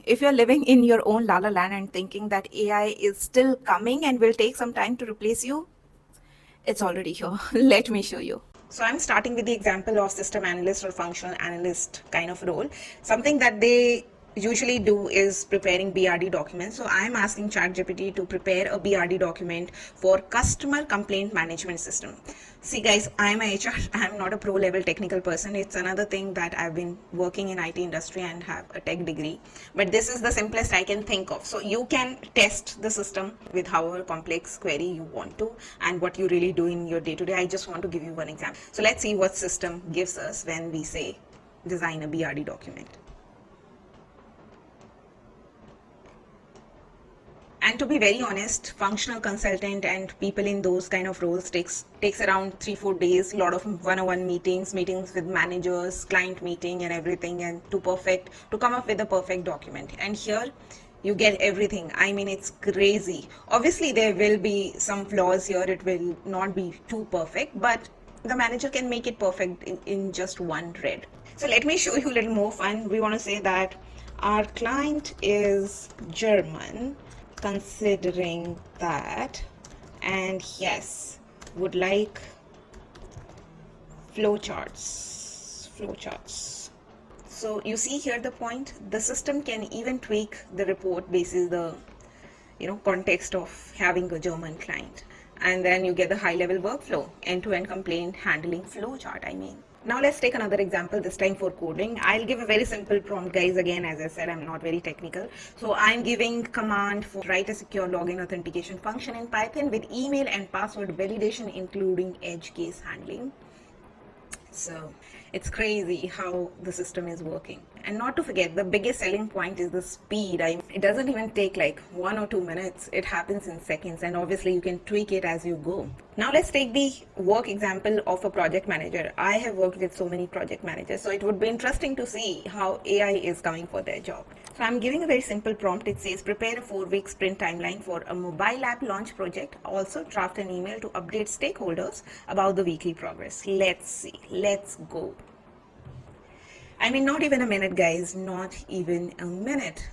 If you're living in your own la la land and thinking that AI is still coming and will take some time to replace you, it's already here. Let me show you. So I'm starting with the example of system analyst or functional analyst kind of role. Something that they usually do is preparing BRD documents. So I'm asking ChatGPT to prepare a BRD document for customer complaint management system. See guys, I'm a HR, I'm not a pro level technical person. It's another thing that I've been working in IT industry and have a tech degree. But this is the simplest I can think of. So you can test the system with however complex query you want to and what you really do in your day to day. I just want to give you one example. So let's see what system gives us when we say design a BRD document. And to be very honest, functional consultant and people in those kind of roles takes around 3-4 days, a lot of one-on-one meetings with managers, client meeting and everything, and to come up with a perfect document. And here you get everything. I mean, it's crazy. Obviously there will be some flaws here, it will not be too perfect, but the manager can make it perfect in just one thread. So let me show you a little more fun. We want to say that our client is German, considering that, and yes, would like flowcharts. So you see here the point, the system can even tweak the report basis the context of having a German client, and then you get the high level workflow, end-to-end complaint handling flowchart. I mean, now let's take another example, this time for coding. I'll give a very simple prompt, guys. Again, as I said, I'm not very technical. So I'm giving command for write a secure login authentication function in Python with email and password validation, including edge case handling. So it's crazy how the system is working. And not to forget, the biggest selling point is the speed. It doesn't even take like 1 or 2 minutes. It happens in seconds, and obviously you can tweak it as you go. Now let's take the work example of a project manager. I have worked with so many project managers, so it would be interesting to see how AI is coming for their job. So I'm giving a very simple prompt. It says prepare a 4-week sprint timeline for a mobile app launch project. Also draft an email to update stakeholders about the weekly progress. Let's see. Let's go. I mean, not even a minute, guys. Not even a minute.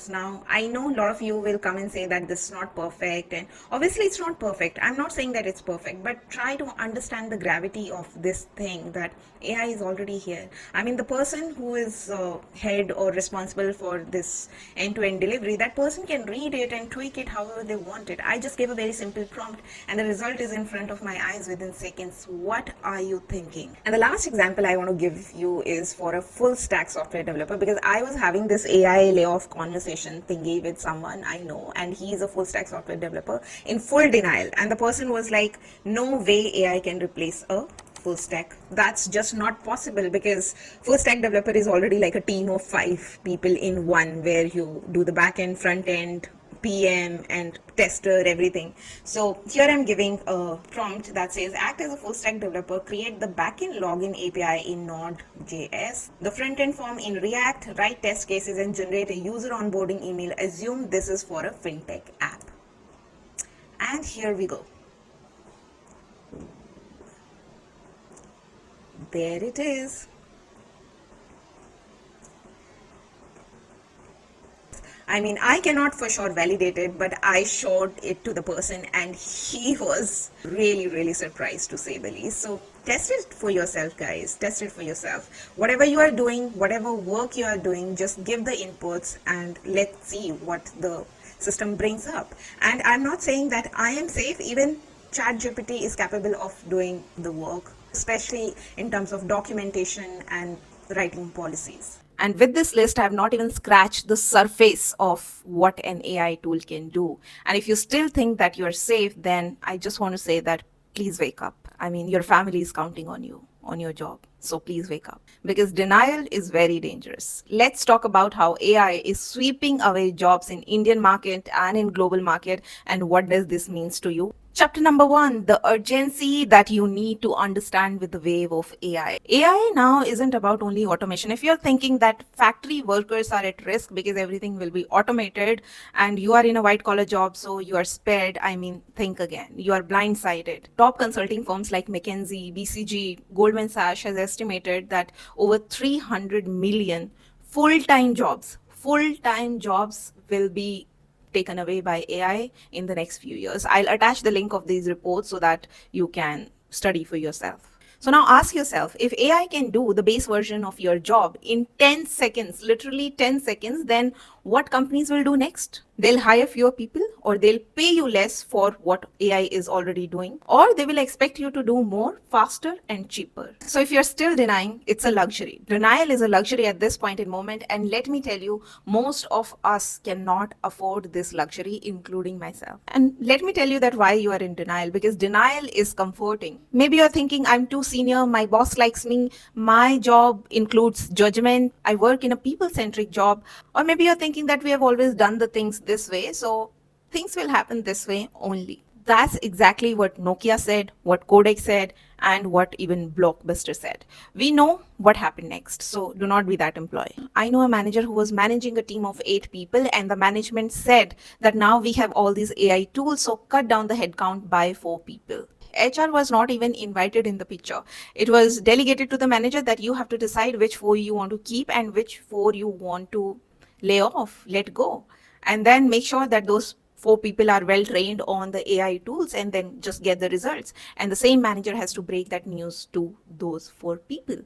Now, I know a lot of you will come and say that this is not perfect, and obviously it's not perfect. I'm not saying that it's perfect, but try to understand the gravity of this thing, that AI is already here. I mean, the person who is head or responsible for this end-to-end delivery, that person can read it and tweak it however they want it. I just gave a very simple prompt and the result is in front of my eyes within seconds. What are you thinking? And the last example I want to give you is for a full stack software developer, because I was having this AI layoff conversation thingy with someone I know, and he's a full stack software developer in full denial, and the person was like, no way AI can replace a full stack. That's just not possible, because full stack developer is already like a team of 5 people in one, where you do the back end, front end, PM and tester, everything. So here I'm giving a prompt that says act as a full stack developer, create the backend login API in Node.js, the front end form in React, write test cases and generate a user onboarding email. Assume this is for a fintech app. And here we go. There it is. I mean, I cannot for sure validate it, but I showed it to the person and he was really, really surprised, to say the least. So test it for yourself, guys. Test it for yourself. Whatever you are doing, whatever work you are doing, just give the inputs and let's see what the system brings up. And I'm not saying that I am safe. Even ChatGPT is capable of doing the work, especially in terms of documentation and writing policies. And with this list, I have not even scratched the surface of what an AI tool can do. And if you still think that you're safe, then I just want to say that please wake up. I mean, your family is counting on you, on your job. So please wake up, because denial is very dangerous. Let's talk about how AI is sweeping away jobs in Indian market and in global market, and what does this means to you. Chapter number 1, the urgency that you need to understand with the wave of AI. AI now isn't about only automation. If you're thinking that factory workers are at risk because everything will be automated and you are in a white collar job, so you are spared, I mean, think again. You are blindsided. Top consulting firms like McKinsey, BCG, Goldman Sachs has estimated that over 300 million full-time jobs full-time jobs will be taken away by AI in the next few years. I'll attach the link of these reports so that you can study for yourself. So now ask yourself, if AI can do the base version of your job in 10 seconds, literally 10 seconds, then what companies will do next? They'll hire fewer people, or they'll pay you less for what AI is already doing, or they will expect you to do more, faster, and cheaper. So if you're still denying, it's a luxury. Denial is a luxury at this point in moment, and let me tell you, most of us cannot afford this luxury, including myself. And let me tell you that why you are in denial, because denial is comforting. Maybe you're thinking, I'm too senior, my boss likes me, my job includes judgment, I work in a people-centric job, or maybe you're thinking that we have always done the things this way, so things will happen this way only. That's exactly what Nokia said, what Kodak said, and what even Blockbuster said. We know what happened next, so do not be that employee. I know a manager who was managing a team of 8 people, and the management said that now we have all these AI tools, so cut down the headcount by 4 people. HR was not even invited in the picture. It was delegated to the manager that you have to decide which 4 you want to keep and which 4 you want to lay off, let go, and then make sure that those 4 people are well trained on the AI tools, and then just get the results. And the same manager has to break that news to those 4 people.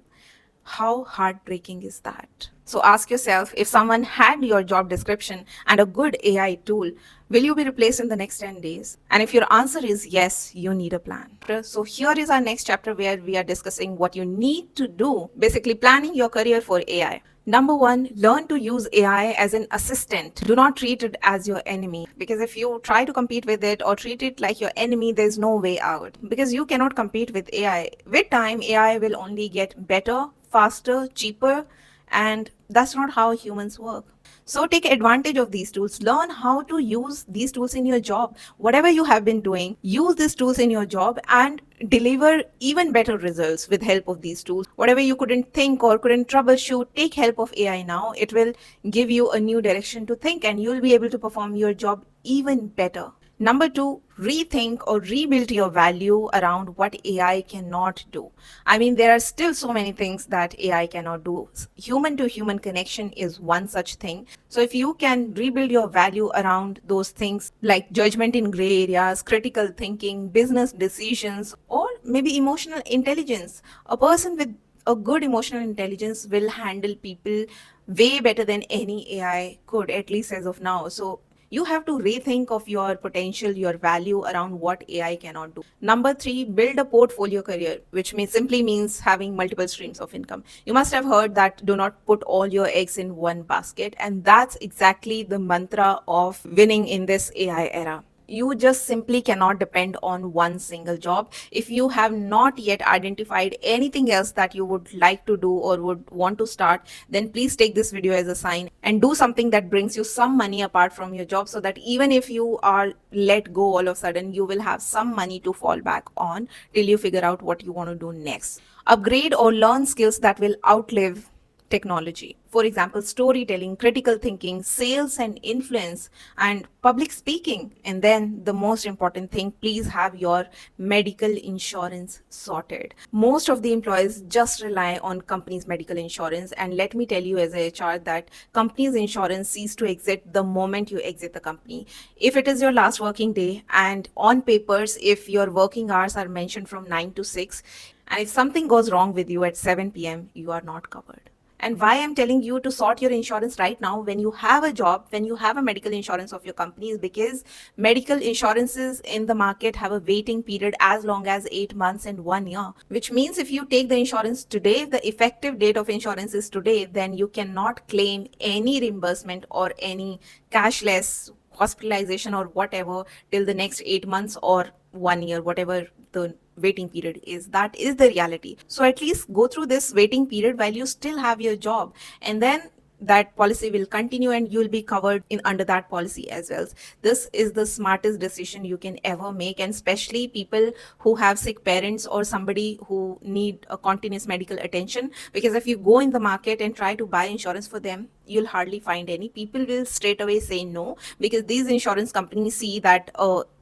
How heartbreaking is that? So ask yourself, if someone had your job description and a good AI tool, will you be replaced in the next 10 days? And if your answer is yes, you need a plan. So here is our next chapter where we are discussing what you need to do, basically planning your career for AI. Number 1, learn to use AI as an assistant. Do not treat it as your enemy, because if you try to compete with it or treat it like your enemy, there's no way out, because you cannot compete with AI. With time, AI will only get better, faster, cheaper, and that's not how humans work. So take advantage of these tools. Learn how to use these tools in your job. Whatever you have been doing, use these tools in your job and deliver even better results with help of these tools. Whatever you couldn't think or couldn't troubleshoot, take help of AI now. It will give you a new direction to think, and you'll be able to perform your job even better. Number 2, rethink or rebuild your value around what AI cannot do. I mean, there are still so many things that AI cannot do. Human to human connection is one such thing. So if you can rebuild your value around those things like judgment in gray areas, critical thinking, business decisions, or maybe emotional intelligence, a person with a good emotional intelligence will handle people way better than any AI could, at least as of now. So you have to rethink of your potential, your value around what AI cannot do. Number 3, build a portfolio career, which simply means having multiple streams of income. You must have heard that do not put all your eggs in one basket, and that's exactly the mantra of winning in this AI era. You just simply cannot depend on one single job. If you have not yet identified anything else that you would like to do or would want to start, then please take this video as a sign and do something that brings you some money apart from your job, so that even if you are let go all of a sudden, you will have some money to fall back on till you figure out what you want to do next. Upgrade or learn skills that will outlive technology. For example, storytelling, critical thinking, sales and influence, and public speaking. And then the most important thing, please have your medical insurance sorted. Most of the employees just rely on companies' medical insurance. And let me tell you as a HR that company's insurance ceases to exist the moment you exit the company. If it is your last working day, and on papers, if your working hours are mentioned from 9 to 6, and if something goes wrong with you at 7 p.m., you are not covered. And why I'm telling you to sort your insurance right now when you have a job, when you have a medical insurance of your company, is because medical insurances in the market have a waiting period as long as 8 months and 1 year, which means if you take the insurance today, the effective date of insurance is today, then you cannot claim any reimbursement or any cashless hospitalization or whatever till the next 8 months or 1 year, whatever the waiting period is. That is the reality. So at least go through this waiting period while you still have your job, and then that policy will continue and you'll be covered in under that policy as well. This is the smartest decision you can ever make, and especially people who have sick parents or somebody who need a continuous medical attention, because if you go in the market and try to buy insurance for them, you'll hardly find any. People will straight away say no, because these insurance companies see that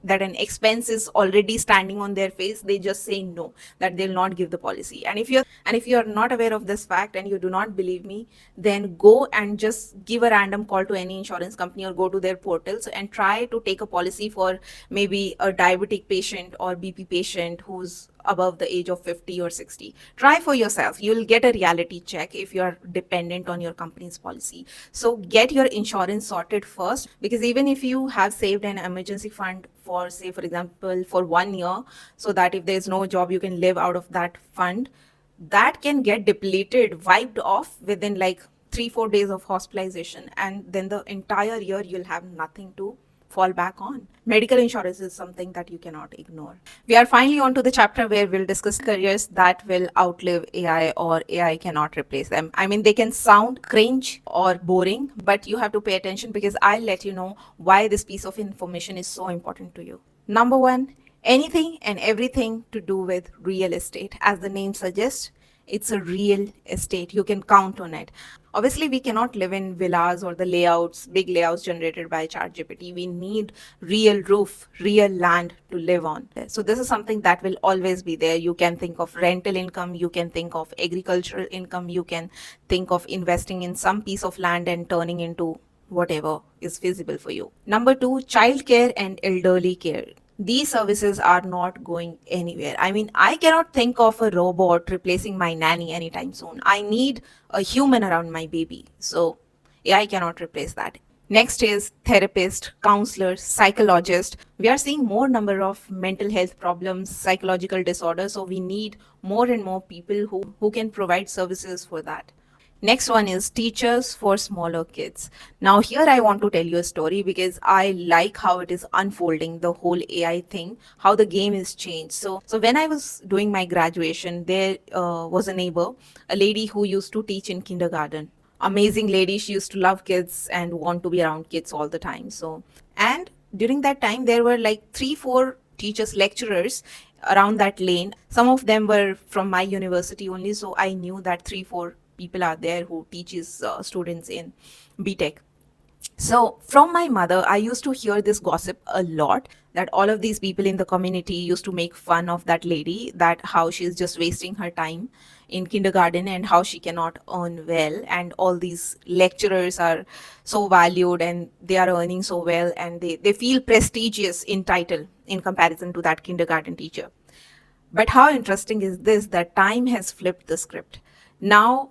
that an expense is already standing on their face. They just say no, that they'll not give the policy. And if you're not aware of this fact and you do not believe me, then go and just give a random call to any insurance company or go to their portals and try to take a policy for maybe a diabetic patient or BP patient who's above the age of 50 or 60. Try for yourself. You'll get a reality check if you're dependent on your company's policy. So get your insurance sorted first, because even if you have saved an emergency fund for, say, for example, for 1 year, so that if there's no job, you can live out of that fund, that can get depleted, wiped off within like 3 4 days of hospitalization, and then the entire year you'll have nothing to fall back on. Medical insurance is something that you cannot ignore. We are finally on to the chapter where we'll discuss careers that will outlive AI or AI cannot replace them. I mean, they can sound cringe or boring, but you have to pay attention, because I'll let you know why this piece of information is so important to you. Number one, anything and everything to do with real estate. As the name suggests, it's a real estate. You can count on it. Obviously, we cannot live in villas or the layouts, big layouts generated by ChatGPT. We need real roof, real land to live on. So this is something that will always be there. You can think of rental income, you can think of agricultural income, you can think of investing in some piece of land and turning into whatever is feasible for you. Number two, childcare and elderly care. These services are not going anywhere. I mean, I cannot think of a robot replacing my nanny anytime soon. I need a human around my baby. So AI cannot replace that. Next is therapist, counselor, psychologist. We are seeing more number of mental health problems, psychological disorders. So we need more and more people who can provide services for that. Next one is teachers for smaller kids. Now, here I want to tell you a story, because I like how it is unfolding, the whole AI thing, how the game is changed. So when I was doing my graduation, there was a neighbor, a lady who used to teach in kindergarten. Amazing lady. She used to love kids and want to be around kids all the time. And during that time, there were like 3 4 teachers, lecturers around that lane. Some of them were from my university only, so I knew that 3 4 people are there who teaches students in BTech. So from my mother, I used to hear this gossip a lot, that all of these people in the community used to make fun of that lady, that how she's just wasting her time in kindergarten and how she cannot earn well, and all these lecturers are so valued and they are earning so well, and they feel prestigious in title in comparison to that kindergarten teacher. But how interesting is this, that time has flipped the script. Now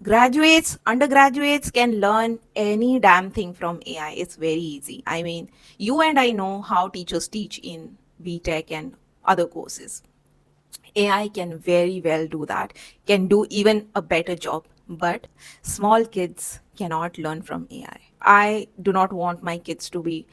graduates, undergraduates can learn any damn thing from AI. It's very easy. I mean, you and I know how teachers teach in BTech and other courses. AI can very well do that, can do even a better job. But small kids cannot learn from AI. I do not want my kids to be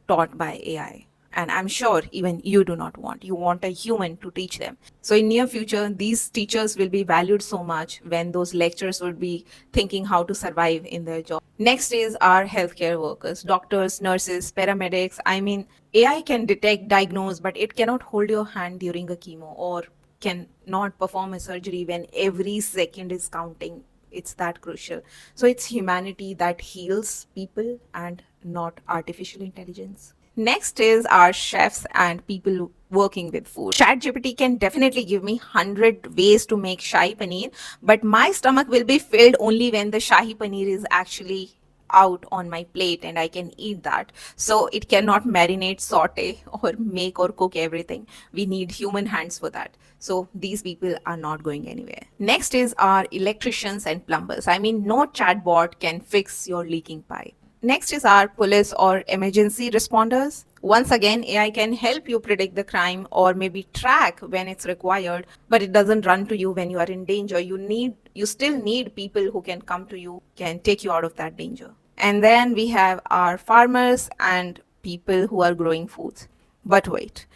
taught by AI. And I'm sure even you do not want. You want a human to teach them. So in near future, these teachers will be valued so much when those lecturers would be thinking how to survive in their job. Next is our healthcare workers, doctors, nurses, paramedics. I mean, AI can detect, diagnose, but it cannot hold your hand during a chemo, or can not perform a surgery when every second is counting. It's that crucial. So it's humanity that heals people and not artificial intelligence. Next is our chefs and people working with food. ChatGPT can definitely give me 100 ways to make shahi paneer, but my stomach will be filled only when the shahi paneer is actually out on my plate and I can eat that. So it cannot marinate, saute, or make or cook everything. We need human hands for that. So these people are not going anywhere. Next is our electricians and plumbers. I mean, no chatbot can fix your leaking pipe. Next is our police or emergency responders. Once again, AI can help you predict the crime or maybe track when it's required, but it doesn't run to you when you are in danger. You still need people who can come to you, can take you out of that danger. And then we have our farmers and people who are growing foods. But wait.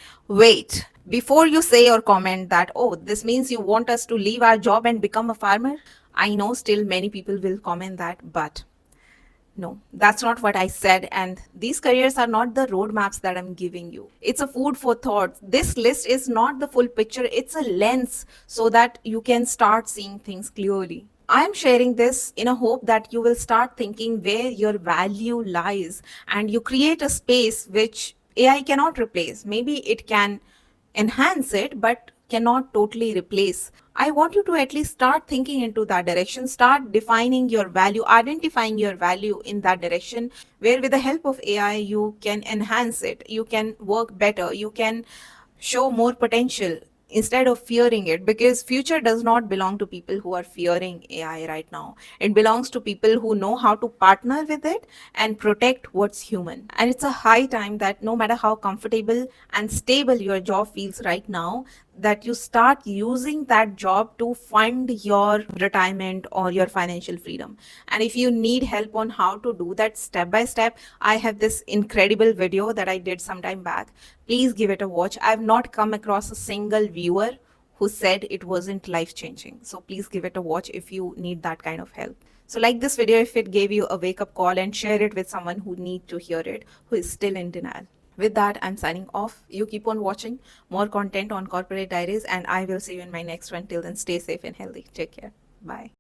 Before you say or comment that, oh, this means you want us to leave our job and become a farmer, I know still many people will comment that, but no, that's not what I said. And these careers are not the roadmaps that I'm giving you. It's a food for thought. This list is not the full picture, it's a lens so that you can start seeing things clearly. I'm sharing this in a hope that you will start thinking where your value lies and you create a space which AI cannot replace. Maybe it can enhance it, but cannot totally replace. I want you to at least start thinking into that direction, start defining your value, identifying your value in that direction, where with the help of AI, you can enhance it, you can work better, you can show more potential instead of fearing it, because future does not belong to people who are fearing AI right now. It belongs to people who know how to partner with it and protect what's human. And it's a high time that no matter how comfortable and stable your job feels right now, that you start using that job to fund your retirement or your financial freedom. And if you need help on how to do that step by step, I have this incredible video that I did some time back. Please give it a watch. I've not come across a single viewer who said it wasn't life changing. So please give it a watch if you need that kind of help. So like this video if it gave you a wake up call, and share it with someone who need to hear it, who is still in denial. With that, I'm signing off. You keep on watching more content on Corporate Diaries, and I will see you in my next one. Till then, stay safe and healthy. Take care. Bye.